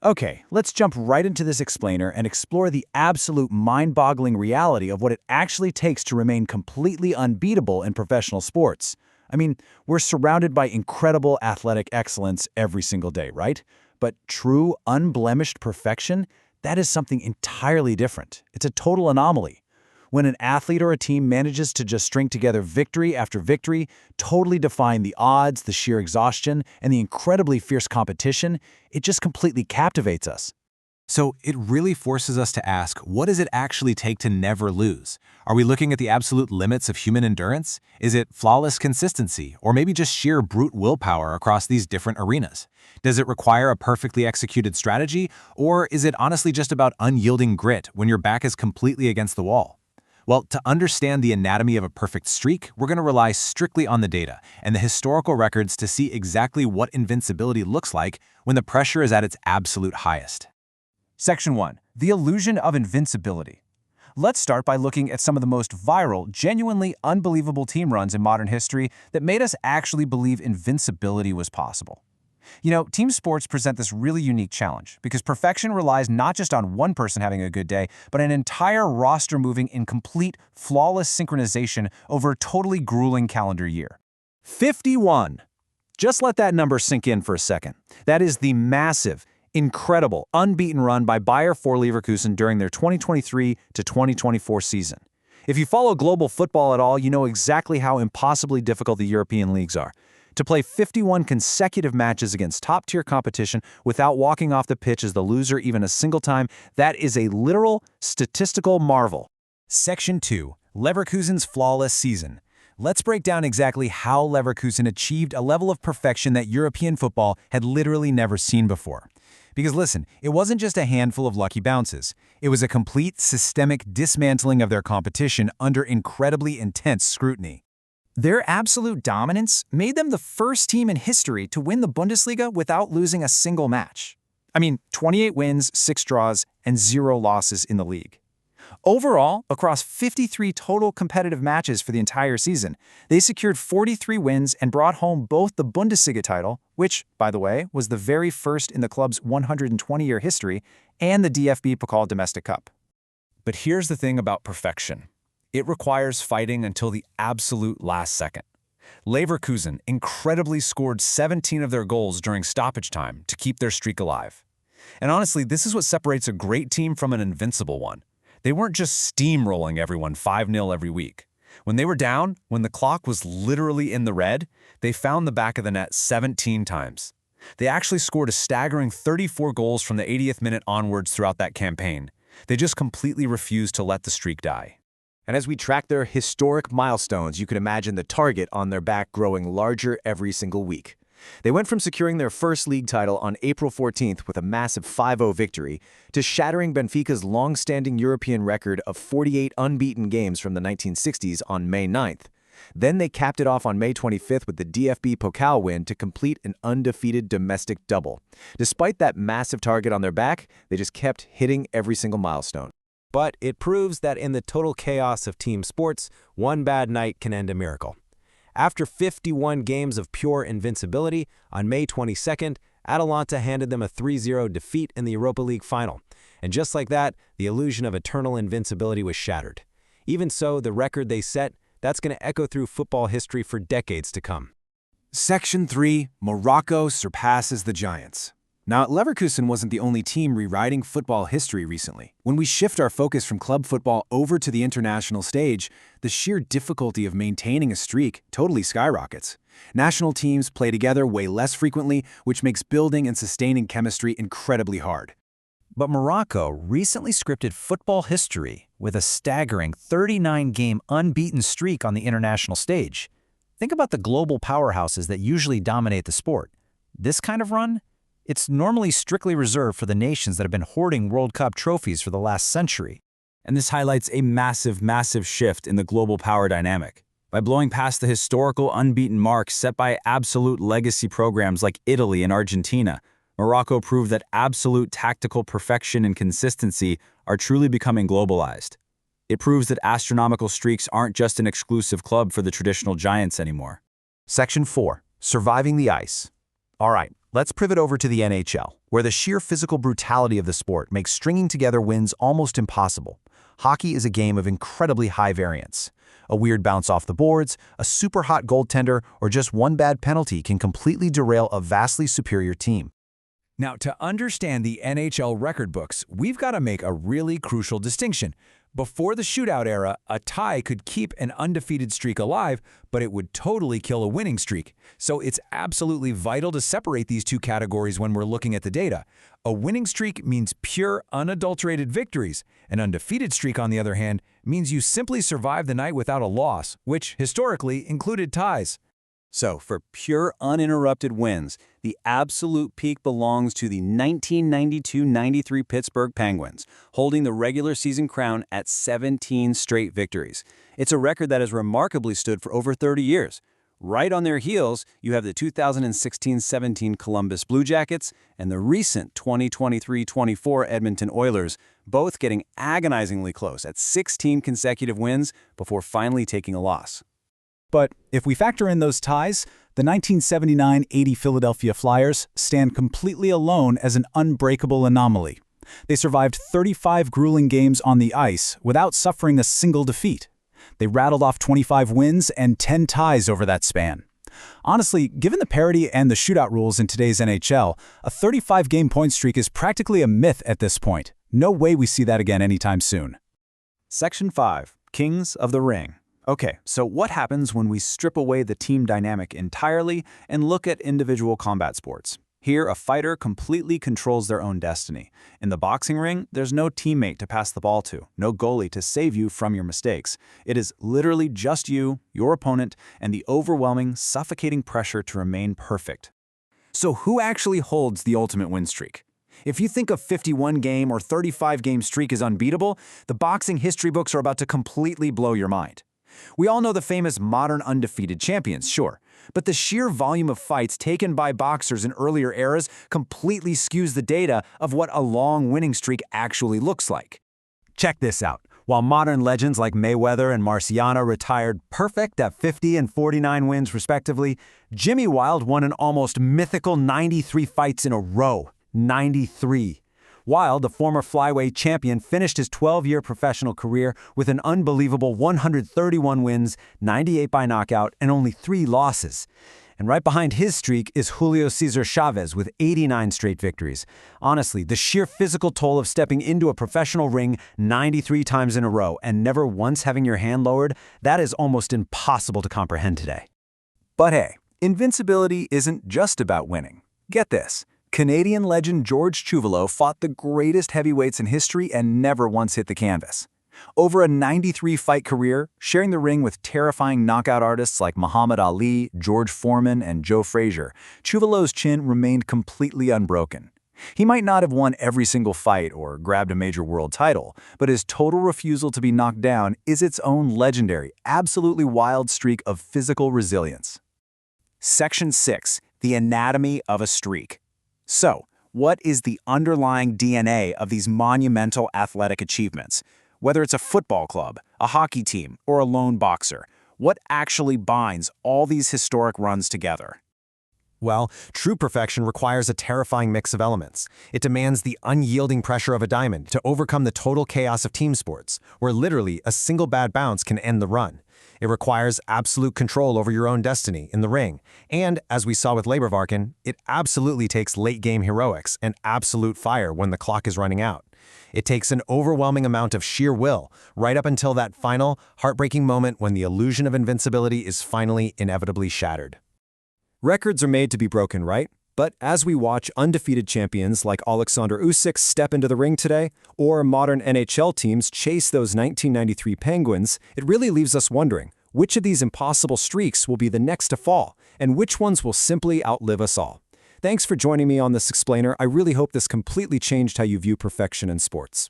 Okay, let's jump right into this explainer and explore the absolute mind-boggling reality of what it actually takes to remain completely unbeatable in professional sports. I mean, we're surrounded by incredible athletic excellence every single day, right? But true, unblemished perfection, that is something entirely different. It's a total anomaly. When an athlete or a team manages to just string together victory after victory, totally defying the odds, the sheer exhaustion, and the incredibly fierce competition, it just completely captivates us. So it really forces us to ask, what does it actually take to never lose? Are we looking at the absolute limits of human endurance? Is it flawless consistency, or maybe just sheer brute willpower across these different arenas? Does it require a perfectly executed strategy, or is it honestly just about unyielding grit when your back is completely against the wall? Well, to understand the anatomy of a perfect streak, we're going to rely strictly on the data and the historical records to see exactly what invincibility looks like when the pressure is at its absolute highest. Section 1. The illusion of invincibility. Let's start by looking at some of the most viral, genuinely unbelievable team runs in modern history that made us actually believe invincibility was possible. You know, team sports present this really unique challenge because perfection relies not just on one person having a good day, but an entire roster moving in complete, flawless synchronization over a totally grueling calendar year. 51. Just let that number sink in for a second. That is the massive, incredible, unbeaten run by Bayer 4 Leverkusen during their 2023 to 2024 season. If you follow global football at all, you know exactly how impossibly difficult the European leagues are. To play 51 consecutive matches against top-tier competition without walking off the pitch as the loser even a single time, that is a literal statistical marvel. Section 2. Leverkusen's flawless season. Let's break down exactly how Leverkusen achieved a level of perfection that European football had literally never seen before. Because listen, it wasn't just a handful of lucky bounces. It was a complete systemic dismantling of their competition under incredibly intense scrutiny. Their absolute dominance made them the first team in history to win the Bundesliga without losing a single match. I mean, 28 wins, 6 draws, and 0 losses in the league. Overall, across 53 total competitive matches for the entire season, they secured 43 wins and brought home both the Bundesliga title, which, by the way, was the very first in the club's 120-year history, and the DFB Pokal Domestic Cup. But here's the thing about perfection. It requires fighting until the absolute last second. Leverkusen incredibly scored 17 of their goals during stoppage time to keep their streak alive. And honestly, this is what separates a great team from an invincible one. They weren't just steamrolling everyone 5-0 every week. When they were down, when the clock was literally in the red, they found the back of the net 17 times. They actually scored a staggering 34 goals from the 80th minute onwards throughout that campaign. They just completely refused to let the streak die. And as we track their historic milestones, you can imagine the target on their back growing larger every single week. They went from securing their first league title on April 14th with a massive 5-0 victory to shattering Benfica's long-standing European record of 48 unbeaten games from the 1960s on May 9th. Then they capped it off on May 25th with the DFB Pokal win to complete an undefeated domestic double. Despite that massive target on their back, they just kept hitting every single milestone. But it proves that in the total chaos of team sports, one bad night can end a miracle. After 51 games of pure invincibility, on May 22nd, Atalanta handed them a 3-0 defeat in the Europa League final. And just like that, the illusion of eternal invincibility was shattered. Even so, the record they set, that's going to echo through football history for decades to come. Section 3. Morocco surpasses the Giants. Now, Leverkusen wasn't the only team rewriting football history recently. When we shift our focus from club football over to the international stage, the sheer difficulty of maintaining a streak totally skyrockets. National teams play together way less frequently, which makes building and sustaining chemistry incredibly hard. But Morocco recently scripted football history with a staggering 39-game unbeaten streak on the international stage. Think about the global powerhouses that usually dominate the sport. This kind of run? It's normally strictly reserved for the nations that have been hoarding World Cup trophies for the last century. And this highlights a massive shift in the global power dynamic. By blowing past the historical unbeaten mark set by absolute legacy programs like Italy and Argentina, Morocco proved that absolute tactical perfection and consistency are truly becoming globalized. It proves that astronomical streaks aren't just an exclusive club for the traditional giants anymore. Section 4. Surviving the ice. All right, Let's pivot over to the NHL, where the sheer physical brutality of the sport makes stringing together wins almost impossible. Hockey is a game of incredibly high variance. A weird bounce off the boards, a super hot goaltender, or just one bad penalty can completely derail a vastly superior team. Now, to understand the NHL record books, we've got to make a really crucial distinction. Before the shootout era, a tie could keep an undefeated streak alive, but it would totally kill a winning streak. So it's absolutely vital to separate these two categories when we're looking at the data. A winning streak means pure, unadulterated victories. An undefeated streak, on the other hand, means you simply survived the night without a loss, which historically included ties. So, for pure, uninterrupted wins, the absolute peak belongs to the 1992-93 Pittsburgh Penguins, holding the regular season crown at 17 straight victories. It's a record that has remarkably stood for over 30 years. Right on their heels, you have the 2016-17 Columbus Blue Jackets and the recent 2023-24 Edmonton Oilers, both getting agonizingly close at 16 consecutive wins before finally taking a loss. But if we factor in those ties, the 1979-80 Philadelphia Flyers stand completely alone as an unbreakable anomaly. They survived 35 grueling games on the ice without suffering a single defeat. They rattled off 25 wins and 10 ties over that span. Honestly, given the parity and the shootout rules in today's NHL, a 35-game point streak is practically a myth at this point. No way we see that again anytime soon. Section 5. Kings of the Ring. Okay, so what happens when we strip away the team dynamic entirely and look at individual combat sports? Here, a fighter completely controls their own destiny. In the boxing ring, there's no teammate to pass the ball to, no goalie to save you from your mistakes. It is literally just you, your opponent, and the overwhelming, suffocating pressure to remain perfect. So who actually holds the ultimate win streak? If you think a 51-game or 35-game streak is unbeatable, the boxing history books are about to completely blow your mind. We all know the famous modern undefeated champions, sure, but the sheer volume of fights taken by boxers in earlier eras completely skews the data of what a long winning streak actually looks like. Check this out. While modern legends like Mayweather and Marciano retired perfect at 50 and 49 wins respectively, Jimmy Wilde won an almost mythical 93 fights in a row. 93. Wilde, the former flyweight champion, finished his 12-year professional career with an unbelievable 131 wins, 98 by knockout, and only 3 losses. And right behind his streak is Julio Cesar Chavez with 89 straight victories. Honestly, the sheer physical toll of stepping into a professional ring 93 times in a row and never once having your hand lowered, that is almost impossible to comprehend today. But hey, invincibility isn't just about winning. Get this. Canadian legend George Chuvalo fought the greatest heavyweights in history and never once hit the canvas. Over a 93-fight career, sharing the ring with terrifying knockout artists like Muhammad Ali, George Foreman, and Joe Frazier, Chuvalo's chin remained completely unbroken. He might not have won every single fight or grabbed a major world title, but his total refusal to be knocked down is its own legendary, absolutely wild streak of physical resilience. Section 6. The anatomy of a streak. So, what is the underlying DNA of these monumental athletic achievements? Whether it's a football club, a hockey team, or a lone boxer, what actually binds all these historic runs together? Well, true perfection requires a terrifying mix of elements. It demands the unyielding pressure of a diamond to overcome the total chaos of team sports, where literally a single bad bounce can end the run. It requires absolute control over your own destiny in the ring. And, as we saw with Lebervarken, it absolutely takes late-game heroics and absolute fire when the clock is running out. It takes an overwhelming amount of sheer will, right up until that final, heartbreaking moment when the illusion of invincibility is finally inevitably shattered. Records are made to be broken, right? But as we watch undefeated champions like Alexander Usyk step into the ring today, or modern NHL teams chase those 1993 Penguins, it really leaves us wondering, which of these impossible streaks will be the next to fall, and which ones will simply outlive us all? Thanks for joining me on this explainer. I really hope this completely changed how you view perfection in sports.